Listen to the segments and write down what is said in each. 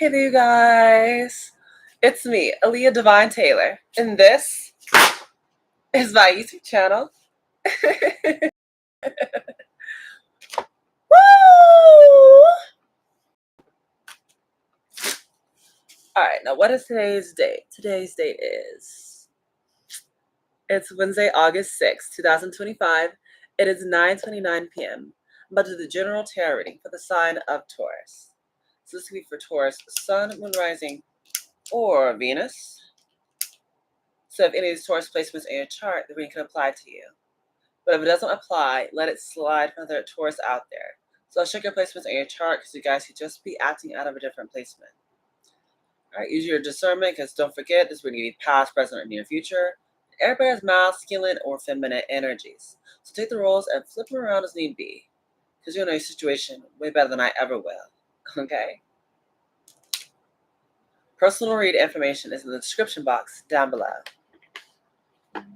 Hey there, you guys. It's me, Aaliyah Divine Taylor, and this is my YouTube channel. Woo! Alright, now what is today's date? Today's date is Wednesday, August 6th, 2025. It is 9:29 p.m. I'm about to do the general tarot reading for the sign of Taurus. So this will be for Taurus, Sun, Moon, Rising, or Venus. So if any of these Taurus placements in your chart, the reading can apply to you. But if it doesn't apply, let it slide for another Taurus out there. So I'll check your placements on your chart because you guys could just be acting out of a different placement. All right, use your discernment because don't forget this would need past, present, or near future. Everybody has masculine or feminine energies. So take the roles and flip them around as need be because you'll know your situation way better than I ever will. Okay? Personal read information is in the description box down below. Okay.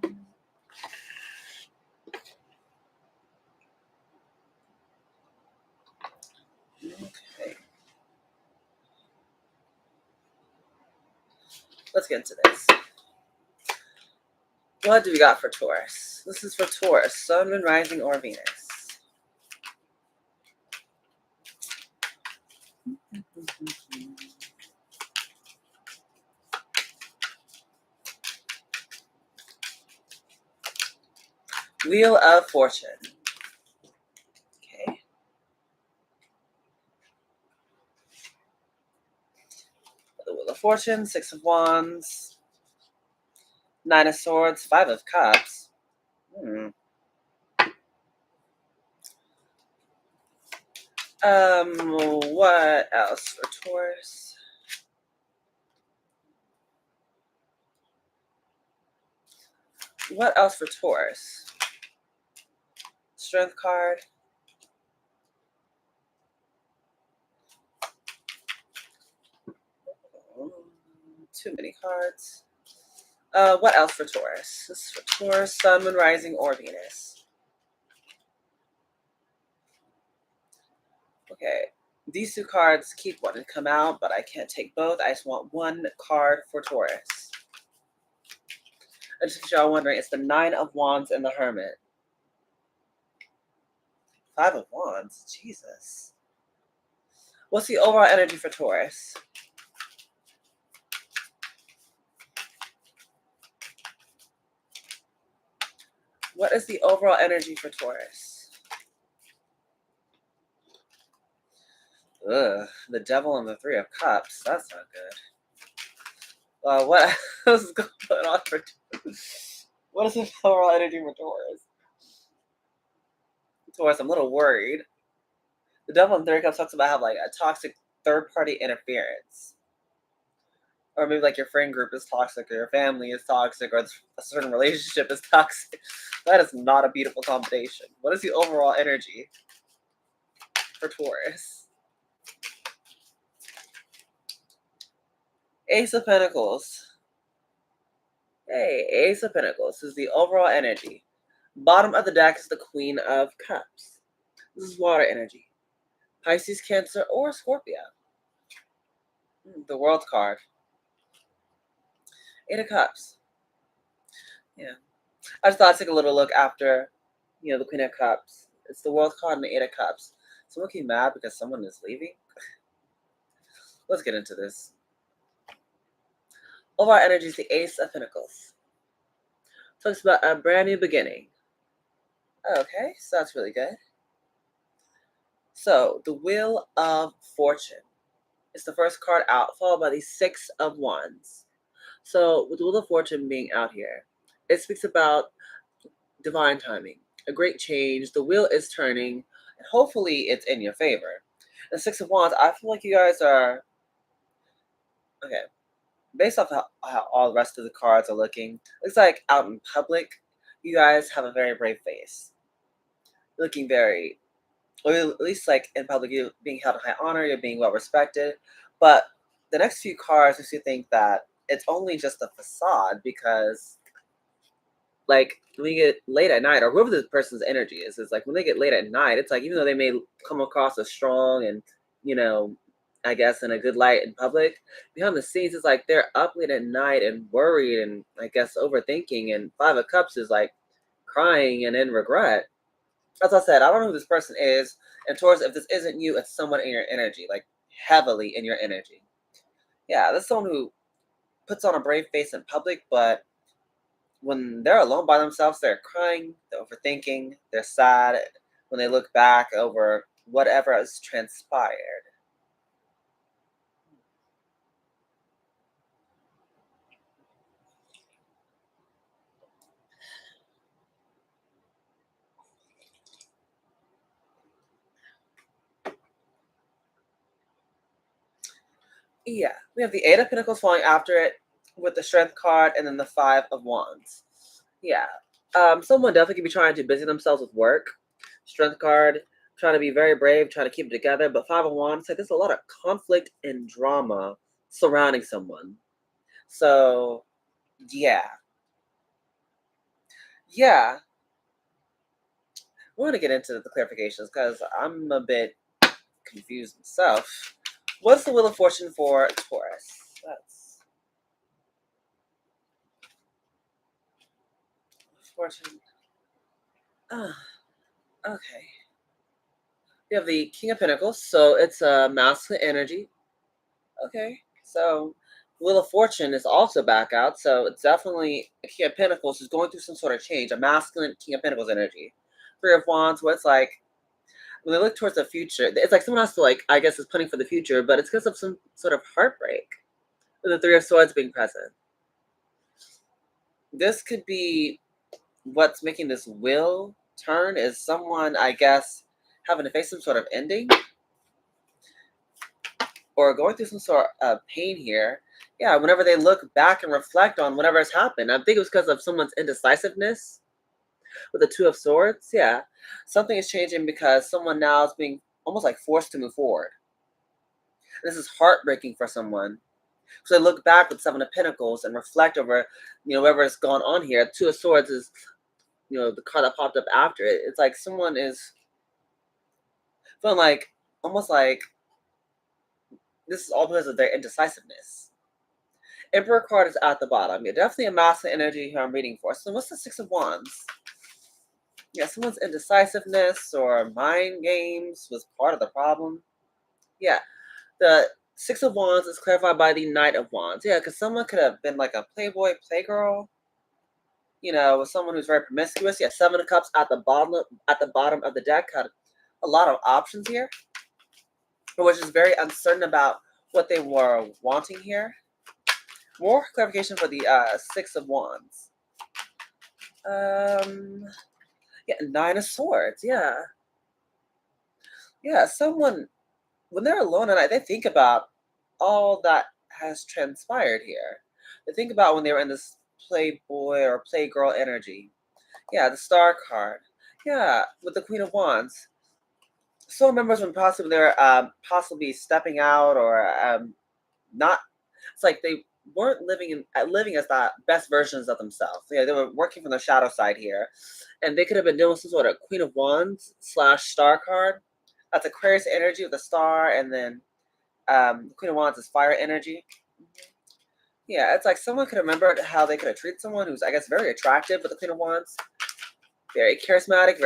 Let's get into this. What do we got for Taurus? This is for Taurus, Sun, Moon, Rising, or Venus. Wheel of Fortune. Okay. The Wheel of Fortune, Six of Wands, Nine of Swords, Five of Cups. What else for Taurus? What else for Taurus? Strength card. Too many cards. What else for Taurus? This is for Taurus, Sun, Moon, Rising, or Venus. Okay. These two cards keep wanting to come out, but I can't take both. I just want one card for Taurus. And just if y'all wondering, it's the Nine of Wands and the Hermit. Five of Wands? Jesus. What's the overall energy for Taurus? What is the overall energy for Taurus? Ugh, the Devil and the Three of Cups. That's not good. What else is going on for Taurus? What is the overall energy for Taurus? Taurus, I'm a little worried. The Devil and Three of Cups talks about how like a toxic third-party interference. Or maybe like your friend group is toxic, or your family is toxic, or a certain relationship is toxic. That is not a beautiful combination. What is the overall energy for Taurus? Ace of Pentacles. Hey, Ace of Pentacles is the overall energy. Bottom of the deck is the Queen of Cups. This is water energy. Pisces, Cancer, or Scorpio. The World card. Eight of Cups. Yeah. I just thought I'd take a little look after, the Queen of Cups. It's the World card and the Eight of Cups. Someone came mad because someone is leaving? Let's get into this. Overall energy is the Ace of Pentacles. Talks about a brand new beginning. Okay, so that's really good. So, the Wheel of Fortune is the first card out, followed by the Six of Wands. So, with the Wheel of Fortune being out here, it speaks about divine timing, a great change. The wheel is turning, and hopefully it's in your favor. The Six of Wands, I feel like you guys are, okay, based off how all the rest of the cards are looking, looks like out in public, you guys have a very brave face. Looking very, or at least like in public, you're being held in high honor, you're being well respected. But the next few cards makes you think that it's only just a facade because, like, when you get late at night, or whoever this person's energy is like when they get late at night, it's like even though they may come across as strong and, I guess, in a good light in public. Behind the scenes, it's like they're up late at night and worried and I guess overthinking. And Five of Cups is like crying and in regret. As I said, I don't know who this person is. And Taurus, if this isn't you, it's someone in your energy, like heavily in your energy. Yeah, this is someone who puts on a brave face in public, but when they're alone by themselves, they're crying, they're overthinking, they're sad when they look back over whatever has transpired. Yeah, we have the Eight of Pentacles falling after it with the Strength card and then the Five of Wands. Yeah, someone definitely could be trying to busy themselves with work. Strength card, trying to be very brave, trying to keep it together. But Five of Wands, like there's a lot of conflict and drama surrounding someone. So, yeah, yeah, we're gonna get into the clarifications because I'm a bit confused myself. What's the Wheel of Fortune for Taurus? That's Fortune. Ah, okay. We have the King of Pentacles, so it's a masculine energy. Okay, so Wheel of Fortune is also back out, so it's definitely a King of Pentacles is going through some sort of change, a masculine King of Pentacles energy. Three of Wands, where it's like when they look towards the future, it's like someone has to like I guess is planning for the future, but it's because of some sort of heartbreak. With the Three of Swords being present, this could be what's making this will turn is someone I guess having to face some sort of ending or going through some sort of pain here. Yeah, whenever they look back and reflect on whatever has happened, I think it was because of someone's indecisiveness with the Two of Swords. Yeah, something is changing because someone now is being almost like forced to move forward. This is heartbreaking for someone. So they look back with Seven of Pentacles and reflect over, whatever's gone on here. Two of Swords is, the card that popped up after it. It's like someone is feeling like almost like this is all because of their indecisiveness. Emperor card is at the bottom. Yeah, definitely a masculine energy here I'm reading for. So what's the Six of Wands? Yeah, someone's indecisiveness or mind games was part of the problem. Yeah, the Six of Wands is clarified by the Knight of Wands. Yeah, because someone could have been like a playboy, playgirl, with someone who's very promiscuous. Yeah, Seven of Cups at the bottom of the deck had a lot of options here, which is very uncertain about what they were wanting here. More clarification for the Six of Wands. Yeah, Nine of Swords. Yeah. Someone when they're alone at night, they think about all that has transpired here. They think about when they were in this playboy or playgirl energy. Yeah, the Star card. Yeah, with the Queen of Wands. So remembers when possibly they're possibly stepping out or not. It's like they weren't living as the best versions of themselves. Yeah, they were working from the shadow side here, and they could have been doing some sort of Queen of Wands / Star card. That's Aquarius energy with a star, and then the Queen of Wands is fire energy. Yeah, it's like someone could remember how they could have treated someone who's, I guess, very attractive with the Queen of Wands, very charismatic,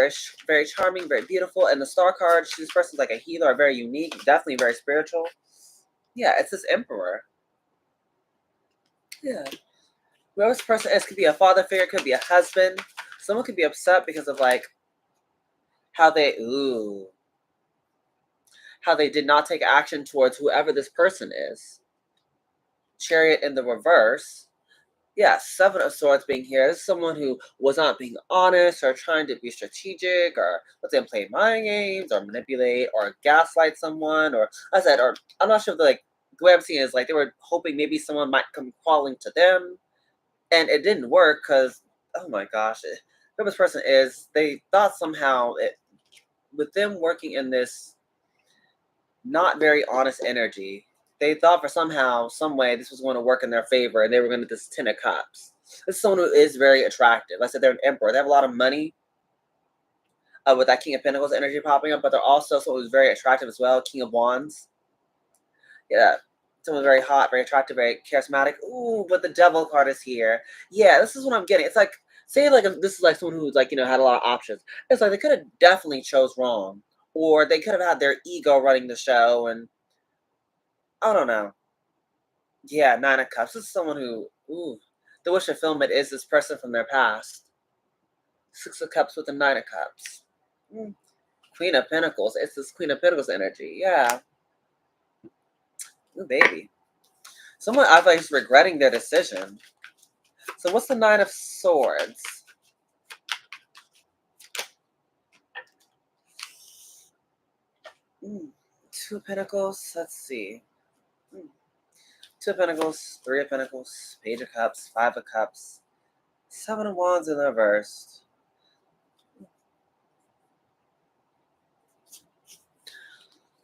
very charming, very beautiful. And the Star card, this person's like a healer, very unique, definitely very spiritual. Yeah, it's this Emperor. Yeah. Whoever this person is could be a father figure, could be a husband. Someone could be upset because of like how they did not take action towards whoever this person is. Chariot in the reverse. Yeah, Seven of Swords being here. This is someone who was not being honest or trying to be strategic or let's say play mind games or manipulate or gaslight someone or I said, or I'm not sure if the way I'm seeing it is like they were hoping maybe someone might come crawling to them and it didn't work because oh my gosh, whoever this person is, they thought somehow with them working in this not very honest energy, they thought for somehow, some way, this was going to work in their favor, and they were going to get this Ten of Cups. This is someone who is very attractive. Like I said they're an emperor. They have a lot of money with that King of Pentacles energy popping up, but they're also someone who's very attractive as well, King of Wands. Yeah. Someone very hot, very attractive, very charismatic. Ooh, but the devil card is here. Yeah, this is what I'm getting. It's like, say like this is like someone who's like, had a lot of options. It's like they could have definitely chose wrong. Or they could have had their ego running the show, and I don't know. Yeah, Nine of Cups. This is someone who, ooh, the wish fulfillment is this person from their past. Six of Cups with the Nine of Cups. Mm. Queen of Pentacles. It's this Queen of Pentacles energy. Yeah. Ooh, baby. Someone I feel like is regretting their decision. So what's the Nine of Swords? Mm. Two of Pentacles. Let's see. Mm. Two of Pentacles. Three of Pentacles. Page of Cups. Five of Cups. Seven of Wands in the reverse.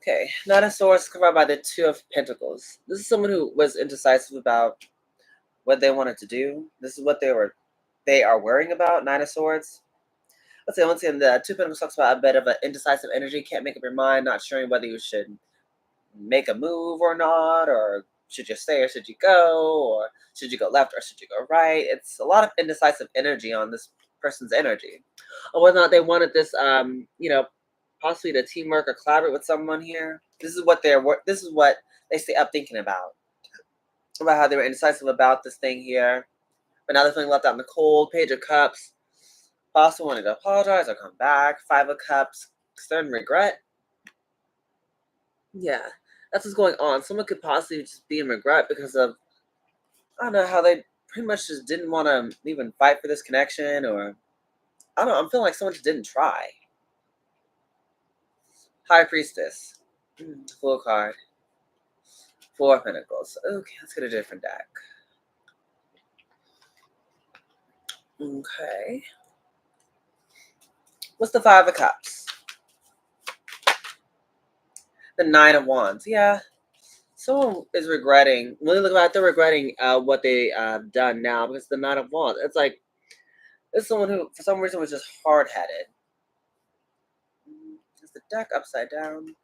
Okay, Nine of Swords covered by the Two of Pentacles. This is someone who was indecisive about what they wanted to do. This is what they are worrying about. Nine of Swords. Let's say once again, the Two of Pentacles talks about a bit of an indecisive energy. Can't make up your mind, not sure whether you should make a move or not, or should you stay or should you go, or should you go left or should you go right. It's a lot of indecisive energy on this person's energy, or whether or not they wanted this, possibly to teamwork or collaborate with someone here. This is what they stay up thinking about how they were indecisive about this thing here, but now they're feeling left out in the cold. Page of Cups, possibly wanting to apologize or come back. Five of Cups, concern, regret. Yeah, that's what's going on. Someone could possibly just be in regret because of, I don't know, how they pretty much just didn't want to even fight for this connection, or I don't know. I'm feeling like someone just didn't try. High Priestess, full card, Four of Pentacles. Okay, let's get a different deck. Okay, what's the Five of Cups? The Nine of Wands. Yeah, someone is regretting. When they look back, they're regretting what they done now, because the Nine of Wands. It's like it's someone who, for some reason, was just hard headed. Is the deck upside down?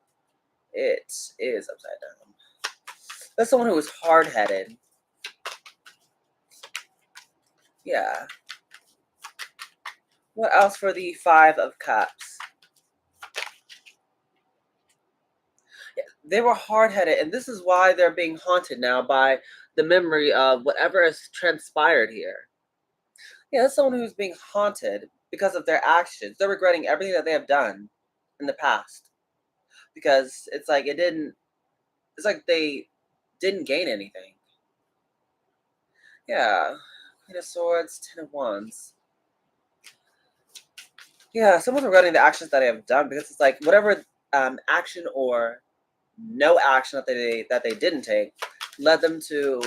It is upside down. That's someone who was hard headed. Yeah. What else for the Five of Cups? Yeah, they were hard headed, and this is why they're being haunted now by the memory of whatever has transpired here. Yeah, that's someone who's being haunted because of their actions. They're regretting everything that they have done in the past, because it's like they didn't gain anything. Yeah. Queen of Swords, Ten of Wands. Yeah, someone's regretting the actions that they have done, because it's like whatever action or no action that they didn't take led them to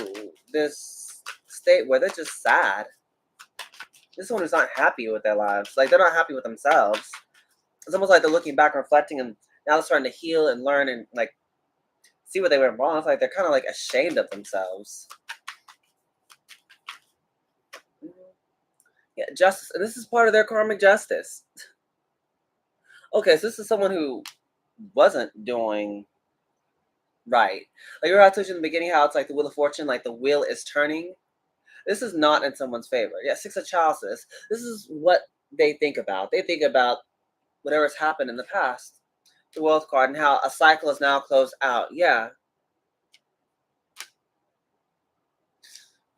this state where they're just sad. This one is not happy with their lives. Like, they're not happy with themselves. It's almost like they're looking back and reflecting, and now they're starting to heal and learn and like see what they went wrong. It's like they're kind of like ashamed of themselves. Yeah, justice, and this is part of their karmic justice. Okay, so this is someone who wasn't doing right. Like, remember I told you in the beginning how it's like the Wheel of Fortune, like the wheel is turning. This is not in someone's favor. Yeah, Six of Chalices. This is what they think about. They think about whatever's happened in the past. The Wealth card, and how a cycle is now closed out. Yeah.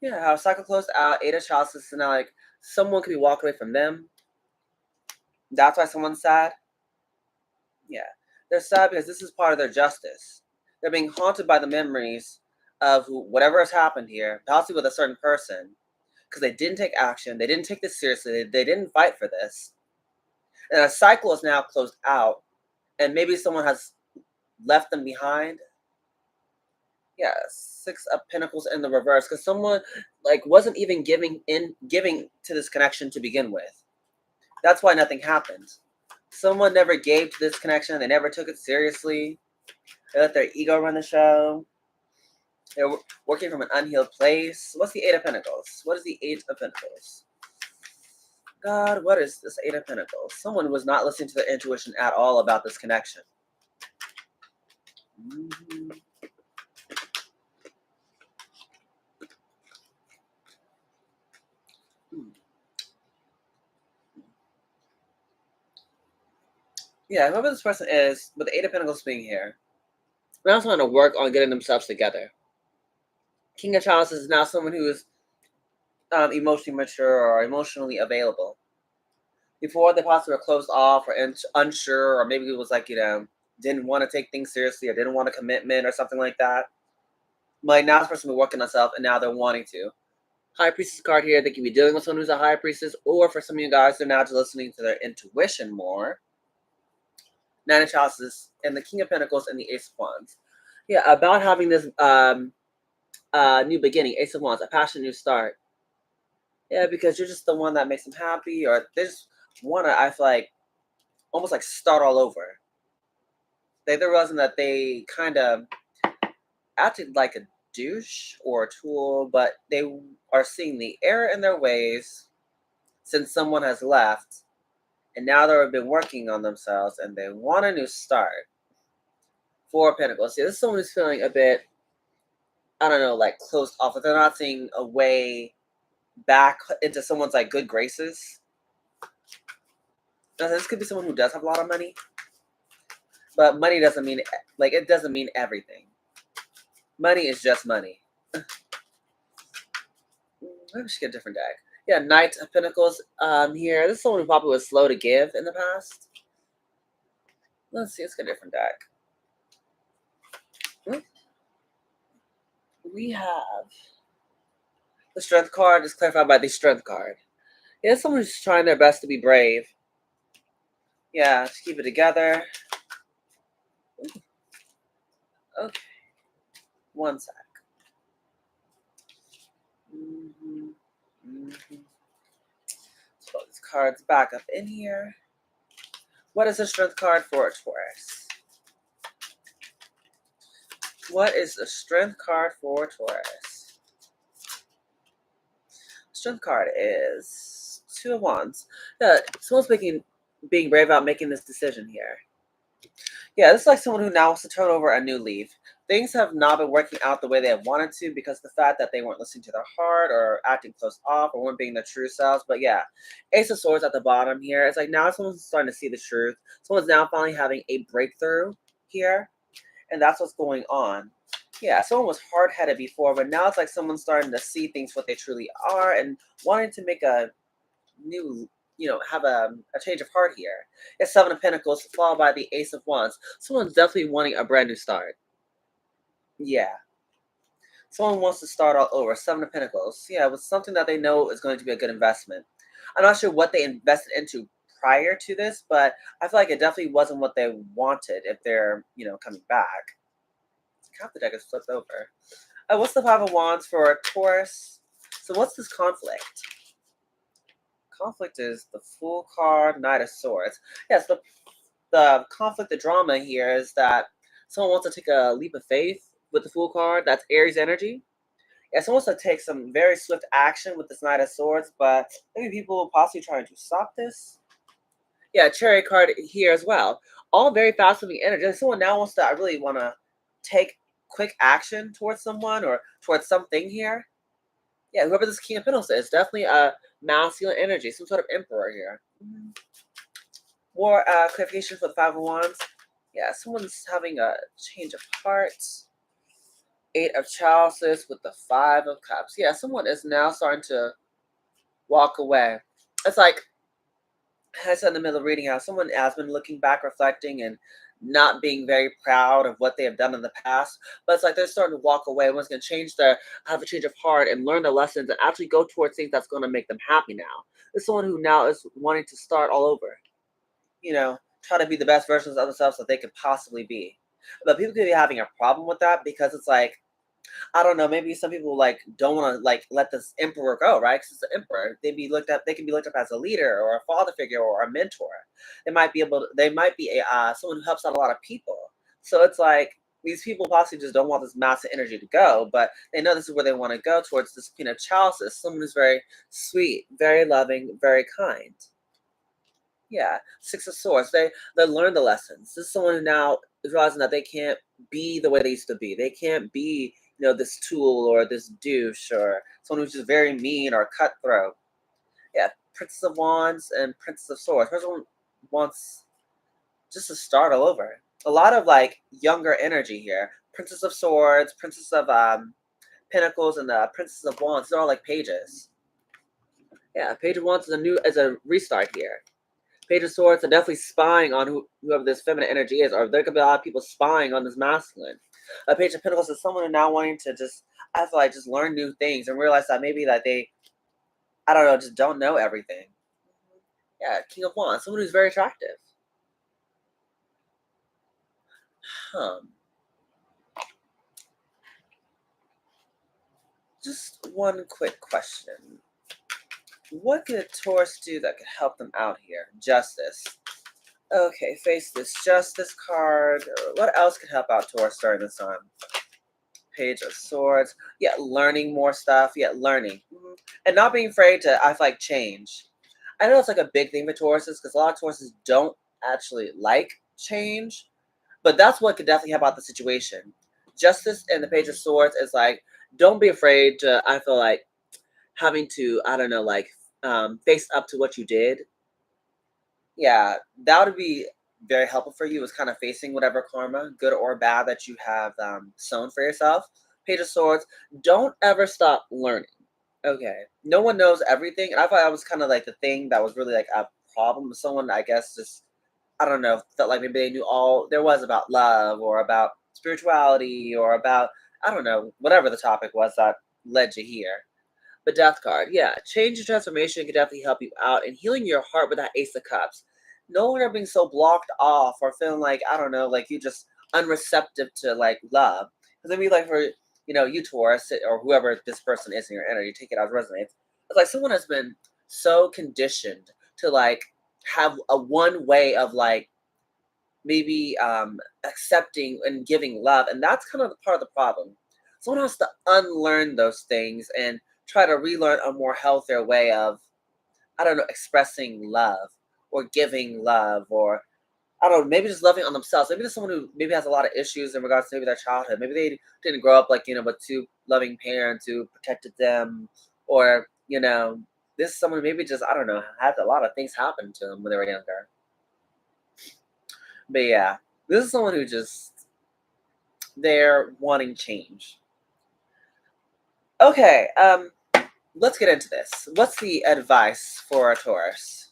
Yeah, how a cycle closed out. Eight of Chalices, and now like someone could be walking away from them. That's why someone's sad. Yeah. They're sad because this is part of their justice. They're being haunted by the memories of whatever has happened here, possibly with a certain person, because they didn't take action. They didn't take this seriously. They didn't fight for this. And a cycle is now closed out, and maybe someone has left them behind. Yeah, Six of Pentacles in the reverse, because someone like wasn't even giving to this connection to begin with. That's why nothing happened. Someone never gave to this connection. They never took it seriously. They let their ego run the show. They're working from an unhealed place. What's the Eight of Pentacles? What is the Eight of Pentacles? God, what is this Eight of Pentacles? Someone was not listening to their intuition at all about this connection. Yeah, whoever this person is, with the Eight of Pentacles being here, they also want to work on getting themselves together. King of Chalices is now someone who is emotionally mature or emotionally available. Before, they possibly were closed off or unsure, or maybe it was like, didn't want to take things seriously or didn't want a commitment or something like that. Like now this person been working on themselves and now they're wanting to. High Priestess card here, they could be dealing with someone who's a High Priestess, or for some of you guys, they're now just listening to their intuition more. Nine of Chalices and the King of Pentacles and the Ace of Wands. Yeah, about having this new beginning, Ace of Wands, a passionate new start. Yeah, because you're just the one that makes them happy, or they just want to, I feel like, almost like start all over. They're realizing that they kind of acted like a douche or a tool, but they are seeing the error in their ways since someone has left, and now they've been working on themselves and they want a new start. Four of Pentacles. See, this is someone who's feeling a bit, I don't know, like closed off. But they're not seeing a way back into someone's like good graces. Now, this could be someone who does have a lot of money, but money doesn't mean it doesn't mean everything. Money is just money. Maybe we should get a different deck. Yeah, Knight of Pentacles here. This is someone who probably was slow to give in the past. Let's see, let's get a different deck. We have the Strength card is clarified by the Strength card. Yeah, someone who's trying their best to be brave. Yeah, just keep it together. Okay, one sec. Let's put these cards back up in here. What is the Strength card for a Taurus? What is the Strength card for Taurus? Strength card is Two of Wands. Yeah, someone's being brave about making this decision here. Yeah, this is like someone who now wants to turn over a new leaf. Things have not been working out the way they have wanted to because of the fact that they weren't listening to their heart or acting close off or weren't being their true selves. But yeah, Ace of Swords at the bottom here. It's like now someone's starting to see the truth. Someone's now finally having a breakthrough here, and that's what's going on. Yeah, someone was hard-headed before, but now it's like someone's starting to see things what they truly are and wanting to make a new, have a change of heart here. It's Seven of Pentacles followed by the Ace of Wands. Someone's definitely wanting a brand new start. Yeah. Someone wants to start all over. Seven of Pentacles. Yeah, with something that they know is going to be a good investment. I'm not sure what they invested into prior to this, but I feel like it definitely wasn't what they wanted if they're, coming back. Half the deck is flipped over. What's the Five of Wands for Taurus? So what's this conflict? Conflict is the Fool card, Knight of Swords. Yes, the conflict, the drama here is that someone wants to take a leap of faith with the Fool card. That's Aries energy. Yeah, someone wants to take some very swift action with this Knight of Swords, but maybe people will possibly trying to stop this. Yeah, Chariot card here as well. All very fast moving energy. Someone now wants to, I really want to take quick action towards someone or towards something here. Yeah, whoever this King of Pentacles is, definitely a masculine energy, some sort of emperor here. More clarification for the Five of Wands. Yeah, someone's having a change of heart. Eight of Chalices with the Five of Cups. Yeah, someone is now starting to walk away. It's like, I said in the middle of reading how someone has been looking back, reflecting, and not being very proud of what they have done in the past. But it's like they're starting to walk away. One's going to have a change of heart and learn the lessons and actually go towards things that's going to make them happy now. There's someone who now is wanting to start all over. Try to be the best versions of themselves that they could possibly be. But people could be having a problem with that because it's like, I don't know, maybe some people like don't want to like let this emperor go, right? Because it's the emperor. They can be looked up as a leader or a father figure or a mentor. They might be someone who helps out a lot of people. So it's like these people possibly just don't want this massive energy to go, but they know this is where they want to go towards this Queen of Chalices, someone who's very sweet, very loving, very kind. Yeah, Six of Swords. They learn the lessons. This is someone who now is realizing that they can't be the way they used to be. They can't be, this tool or this douche or someone who's just very mean or cutthroat. Yeah, Princess of Wands and Princess of Swords. First one wants just to start all over. A lot of like younger energy here. Princess of Swords, Princess of Pentacles, and the Princess of Wands. They're all like pages. Yeah, Page of Wands is a restart here. Page of Swords are definitely spying on whoever this feminine energy is, or there could be a lot of people spying on this masculine. A Page of Pentacles is someone now wanting to just, I feel like, just learn new things and realize that maybe that they, I don't know, just don't know everything. Yeah, King of Wands, someone who's very attractive. Just one quick question. What could Taurus do that could help them out here? Justice. Okay, face this Justice card. What else could help out Taurus during this time? Page of Swords. Yeah, learning more stuff. Yeah, learning. And not being afraid to, I feel like, change. I know it's like a big thing for Tauruses because a lot of Tauruses don't actually like change. But that's what could definitely help out the situation. Justice and the Page of Swords is like, don't be afraid to, I feel like, having to, I don't know, like, face up to what you did. Yeah, that would be very helpful for you, is kind of facing whatever karma, good or bad, that you have sown for yourself. Page of Swords, don't ever stop learning. Okay, no one knows everything, and I thought that was kind of like the thing that was really like a problem with someone, I guess, just, I don't know, felt like maybe they knew all there was about love or about spirituality or about, I don't know, whatever the topic was that led you here. The Death card, yeah. Change and transformation can definitely help you out in healing your heart with that Ace of Cups. No longer being so blocked off or feeling like, I don't know, like you just unreceptive to like love. Because maybe like for, you Taurus or whoever this person is in your energy, take it as resonates. It's like someone has been so conditioned to like have a one way of like maybe accepting and giving love. And that's kind of part of the problem. Someone has to unlearn those things and try to relearn a more healthier way of, I don't know, expressing love or giving love, or I don't know, maybe just loving on themselves. Maybe there's someone who maybe has a lot of issues in regards to maybe their childhood. Maybe they didn't grow up like, with two loving parents who protected them, or, this is someone who maybe just, I don't know, had a lot of things happen to them when they were younger. But yeah, this is someone who just, they're wanting change. Okay, let's get into this. What's the advice for a Taurus?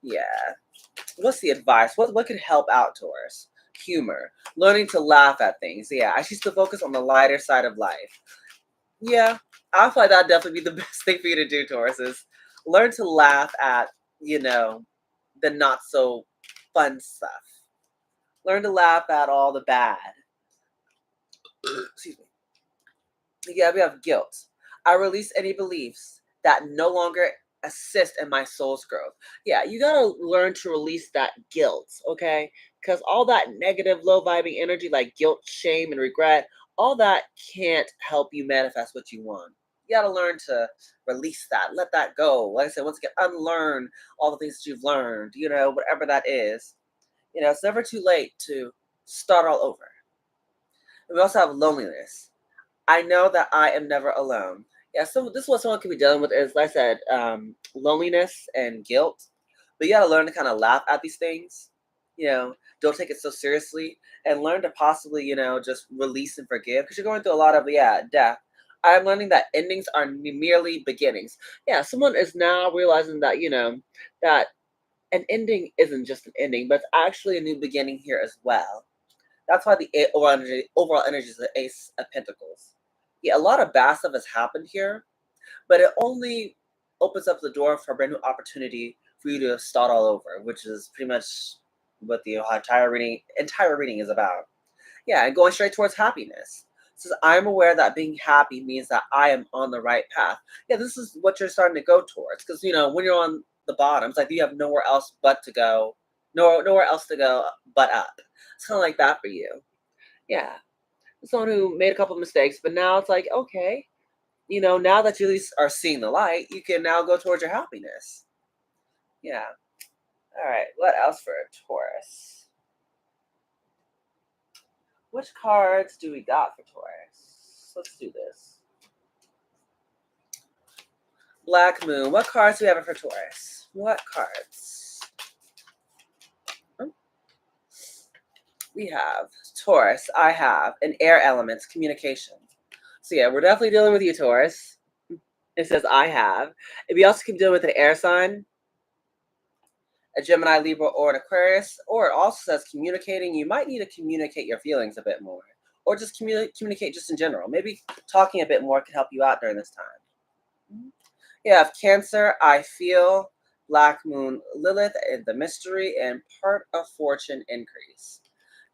Yeah. What's the advice? What could help out Taurus? Humor. Learning to laugh at things. Yeah, I choose to focus on the lighter side of life. Yeah, I feel like that'd definitely be the best thing for you to do, Taurus, is learn to laugh at, the not so fun stuff. Learn to laugh at all the bad. Excuse me. Yeah, we have guilt. I release any beliefs that no longer assist in my soul's growth. Yeah, you gotta learn to release that guilt, okay? Because all that negative, low vibing energy like guilt, shame, and regret, all that can't help you manifest what you want. You gotta learn to release that, let that go. Like I said, once again, unlearn all the things that you've learned, whatever that is. It's never too late to start all over. And we also have loneliness. I know that I am never alone. Yeah, so this is what someone could be dealing with is, like I said, loneliness and guilt. But you gotta learn to kind of laugh at these things. Don't take it so seriously, and learn to possibly, just release and forgive, because you're going through a lot of, death. I'm learning that endings are merely beginnings. Yeah, someone is now realizing that, that an ending isn't just an ending, but it's actually a new beginning here as well. That's why the overall energy is the Ace of Pentacles. Yeah, a lot of bad stuff has happened here, but it only opens up the door for a brand new opportunity for you to start all over, which is pretty much what the entire reading is about. Yeah, and going straight towards happiness. It says, I'm aware that being happy means that I am on the right path. Yeah, this is what you're starting to go towards. Because, when you're on the bottom, it's like you have nowhere else but to go. Nowhere else to go but up. It's kind of like that for you. Yeah. Someone who made a couple of mistakes, but now it's like, okay, now that you at least are seeing the light, you can now go towards your happiness. Yeah. All right. What else for a Taurus? Which cards do we got for Taurus? Let's do this. Black Moon. What cards do we have for Taurus? What cards? We have Taurus. I have an air elements communication. So yeah, we're definitely dealing with you, Taurus. It says I have. And we also can deal with an air sign, a Gemini, Libra, or an Aquarius. Or it also says communicating. You might need to communicate your feelings a bit more, or just communicate just in general. Maybe talking a bit more can help you out during this time. You have Cancer. I feel. Black Moon, Lilith, and the mystery, and part of fortune increase.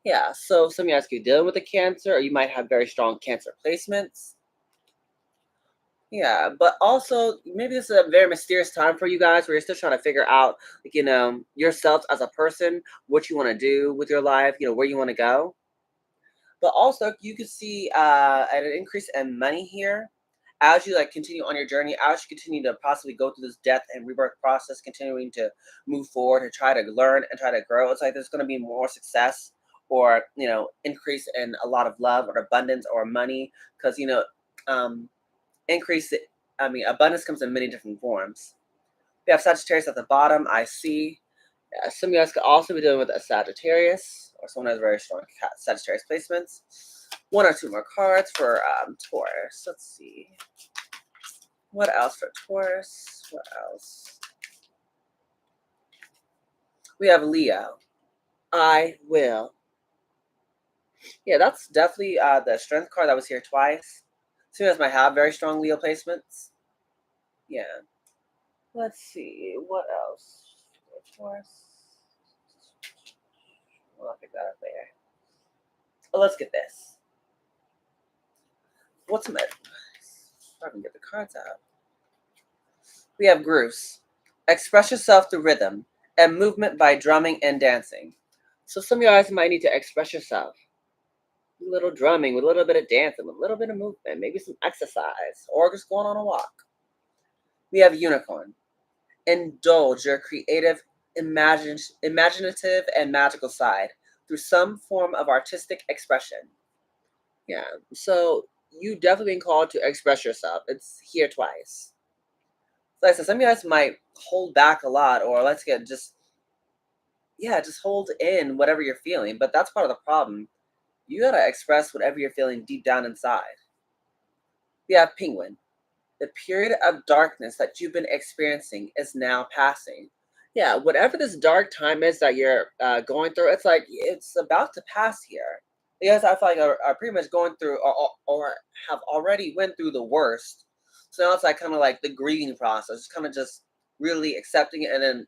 Yeah, so some of you guys could be dealing with a Cancer, or you might have very strong Cancer placements. Yeah, but also maybe this is a very mysterious time for you guys where you're still trying to figure out, like, yourself as a person, what you want to do with your life, where you want to go. But also, you could see an increase in money here as you continue on your journey, as you continue to possibly go through this death and rebirth process, continuing to move forward and try to learn and try to grow. It's like there's going to be more success or increase in a lot of love or abundance or money because um, increase. Abundance comes in many different forms. We have Sagittarius at the bottom. I see. Some of you guys could also be dealing with a Sagittarius or someone who has very strong Sagittarius placements. One or two more cards for Taurus. Let's see. What else for Taurus? What else? We have Leo. I will. Yeah, that's definitely the strength card that was here twice. Some of you guys might have very strong Leo placements. Yeah. Let's see. What else? Taurus. I'll pick that up there. Well, let's get this. What's my advice? I can get the cards out. We have grooves. Express yourself through rhythm and movement by drumming and dancing. So some of you guys might need to express yourself. A little drumming, with a little bit of dancing, with a little bit of movement, maybe some exercise, or just going on a walk. We have unicorn. Indulge your creative, imaginative, and magical side through some form of artistic expression. Yeah, so you definitely been called to express yourself. It's here twice. Like I said, some of you guys might hold back a lot, or just hold in whatever you're feeling. But that's part of the problem. You gotta express whatever you're feeling deep down inside. We have penguin. The period of darkness that you've been experiencing is now passing. Yeah, whatever this dark time is that you're going through, it's like it's about to pass here. You guys, I feel like are pretty much going through or have already went through the worst. So now it's like kind of like the grieving process, kind of just really accepting it and then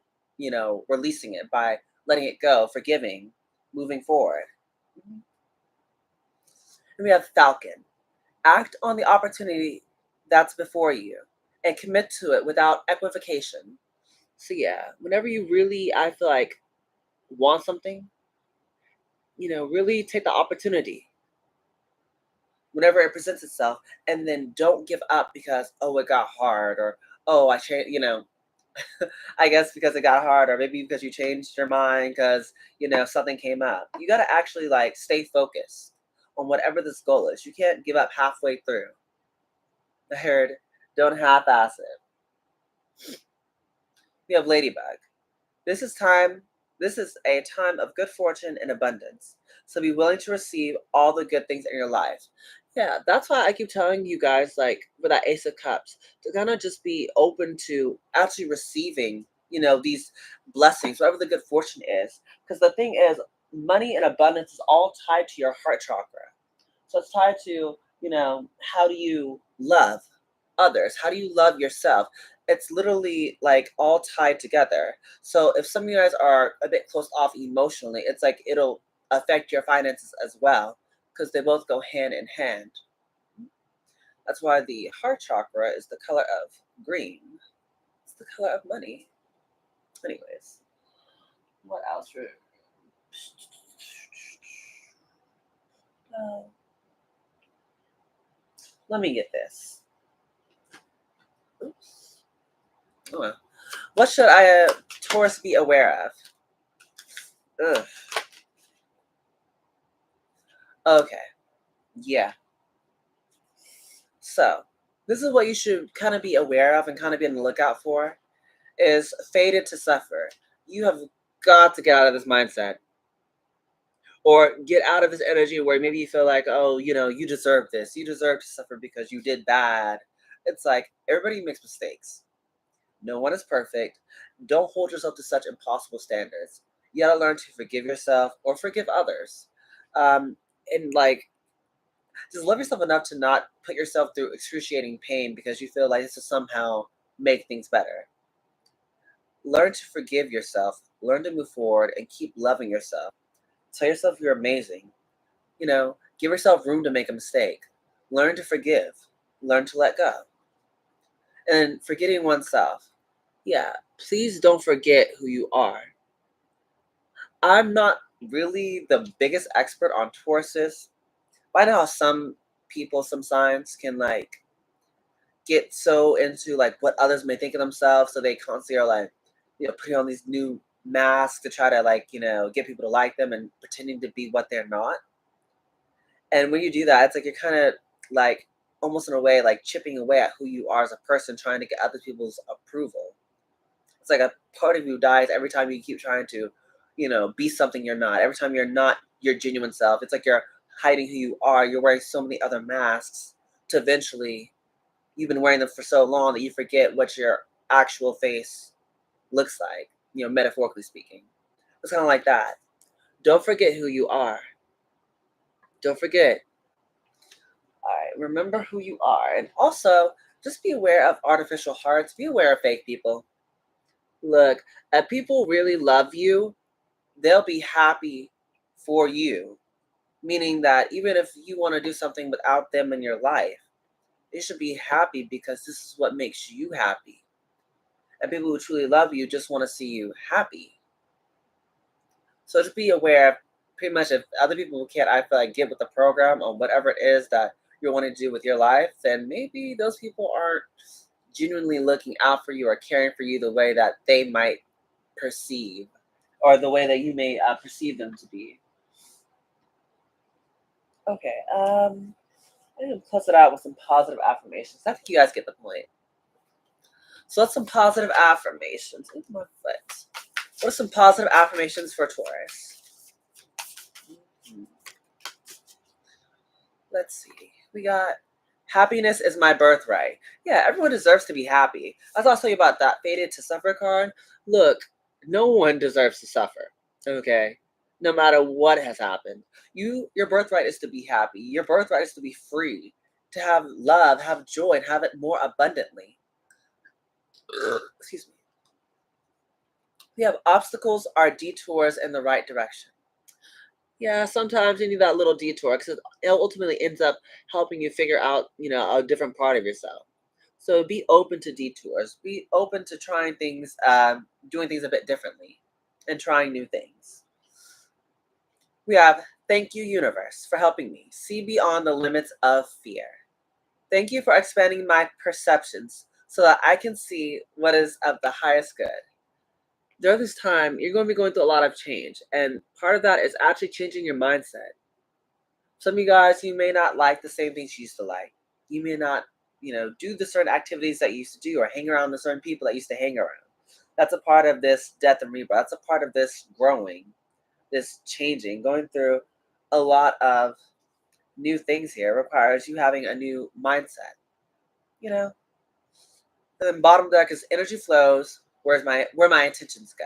releasing it by letting it go, forgiving, moving forward. And we have falcon. Act on the opportunity that's before you and commit to it without equivocation. So yeah, whenever you really, I feel like, want something, really take the opportunity whenever it presents itself, and then don't give up because it got hard, or I changed, I guess because it got hard, or maybe because you changed your mind because something came up. You got to actually stay focused on whatever this goal is. You can't give up halfway through. I heard, don't half-ass it. We have ladybug. This is time. This is a time of good fortune and abundance. So be willing to receive all the good things in your life. Yeah, that's why I keep telling you guys, with that Ace of Cups, to kind of just be open to actually receiving, these blessings, whatever the good fortune is. Because the thing is, money and abundance is all tied to your heart chakra. So it's tied to, how do you love others? How do you love yourself? It's literally all tied together. So if some of you guys are a bit close off emotionally, it's like it'll affect your finances as well because they both go hand in hand. That's why the heart chakra is the color of green. It's the color of money. Anyways, what else? Let me get this. Oops. Oh, well. What should Taurus be aware of? Ugh. Okay. Yeah. So, this is what you should kind of be aware of and kind of be on the lookout for is fated to suffer. You have got to get out of this mindset. or get out of this energy where maybe you feel like, oh, you deserve this. You deserve to suffer because you did bad. It's like everybody makes mistakes. No one is perfect. Don't hold yourself to such impossible standards. You gotta learn to forgive yourself or forgive others. And like, just love yourself enough to not put yourself through excruciating pain because you feel like this will somehow make things better. Learn to forgive yourself, learn to move forward, and keep loving yourself. Tell yourself you're amazing. Give yourself room to make a mistake. Learn to forgive. Learn to let go. And forgetting oneself. Yeah, please don't forget who you are. I'm not really the biggest expert on Tauruses. But I know how some people, some signs can like get so into like what others may think of themselves, so they constantly are like, putting on these new masks to try to like, get people to like them and pretending to be what they're not. And when you do that, it's like you're kind of like almost in a way like chipping away at who you are as a person, trying to get other people's approval. It's like a part of you dies every time you keep trying to, be something you're not. Every time you're not your genuine self, it's like you're hiding who you are. You're wearing so many other masks to eventually, you've been wearing them for so long that you forget what your actual face looks like, metaphorically speaking. It's kind of like that. Don't forget who you are. Don't forget. All right, remember who you are. And also, just be aware of artificial hearts. Be aware of fake people. Look, if people really love you, they'll be happy for you. Meaning that even if you want to do something without them in your life, they should be happy because this is what makes you happy. And people who truly love you just want to see you happy. So just be aware, pretty much, if other people can't, I feel like, get with the program on whatever it is that you're wanting to do with your life, then maybe those people aren't genuinely looking out for you or caring for you the way that they might perceive, or the way that you may perceive them to be. Okay, I'm gonna close it out with some positive affirmations. I think you guys get the point. So let's some positive affirmations. Ooh, my foot. What are some positive affirmations for Taurus? Let's see. We got happiness is my birthright. Yeah, everyone deserves to be happy. I was tell you about that fated to suffer card. Look, no one deserves to suffer. Okay? No matter what has happened. Your birthright is to be happy. Your birthright is to be free, to have love, have joy, and have it more abundantly. Excuse me. We have obstacles are detours in the right direction. Yeah, sometimes you need that little detour because it ultimately ends up helping you figure out, a different part of yourself. So be open to detours. Be open to trying things, doing things a bit differently, and trying new things. We have thank you, universe, for helping me see beyond the limits of fear. Thank you for expanding my perceptions so that I can see what is of the highest good. During this time, you're going to be going through a lot of change, and part of that is actually changing your mindset. Some of you guys, you may not like the same things you used to like. You may not, do the certain activities that you used to do or hang around the certain people that used to hang around. That's a part of this death and rebirth. That's a part of this growing, this changing, going through a lot of new things here requires you having a new mindset, you know? And then bottom deck is energy flows, where my intentions go.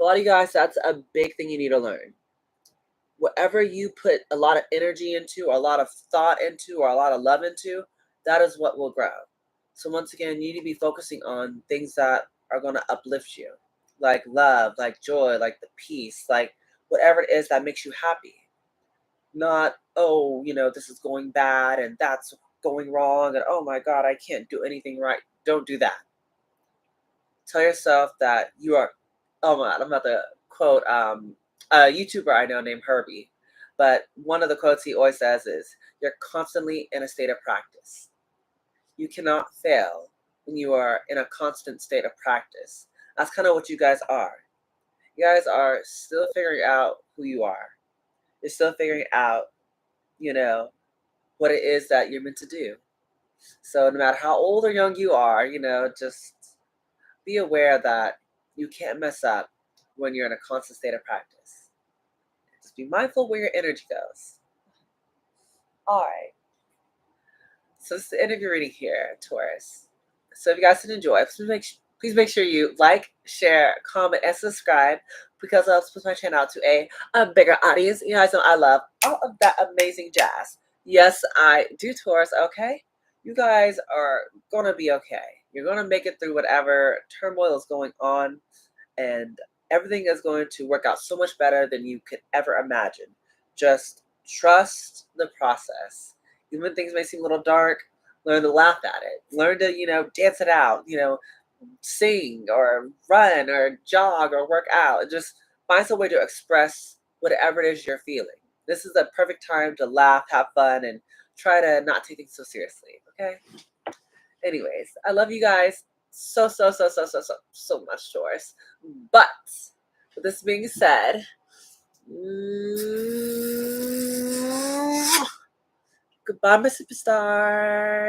A lot of you guys, that's a big thing you need to learn. Whatever you put a lot of energy into, or a lot of thought into, or a lot of love into, that is what will grow. So once again, you need to be focusing on things that are going to uplift you, like love, like joy, like the peace, like whatever it is that makes you happy. Not, oh, this is going bad and that's going wrong and oh my God, I can't do anything right. Don't do that. Tell yourself that you are, oh my God, I'm about to quote a YouTuber I know named Herbie. But one of the quotes he always says is, you're constantly in a state of practice. You cannot fail when you are in a constant state of practice. That's kind of what you guys are. You guys are still figuring out who you are. You're still figuring out, what it is that you're meant to do. So no matter how old or young you are, just be aware that you can't mess up when you're in a constant state of practice. Just be mindful where your energy goes. All right. So this is the interview reading here, Taurus. So if you guys did enjoy, please make sure you like, share, comment, and subscribe because it helps push my channel out to a bigger audience. You guys know I love all of that amazing jazz. Yes, I do, Taurus, okay? You guys are going to be okay. You're going to make it through whatever turmoil is going on, and everything is going to work out so much better than you could ever imagine. Just trust the process. Even when things may seem a little dark, learn to laugh at it. Learn to, dance it out, sing or run or jog or work out. Just find some way to express whatever it is you're feeling. This is the perfect time to laugh, have fun, and try to not take things so seriously, okay? Anyways, I love you guys so much, Taurus. But with this being said, goodbye, my superstars.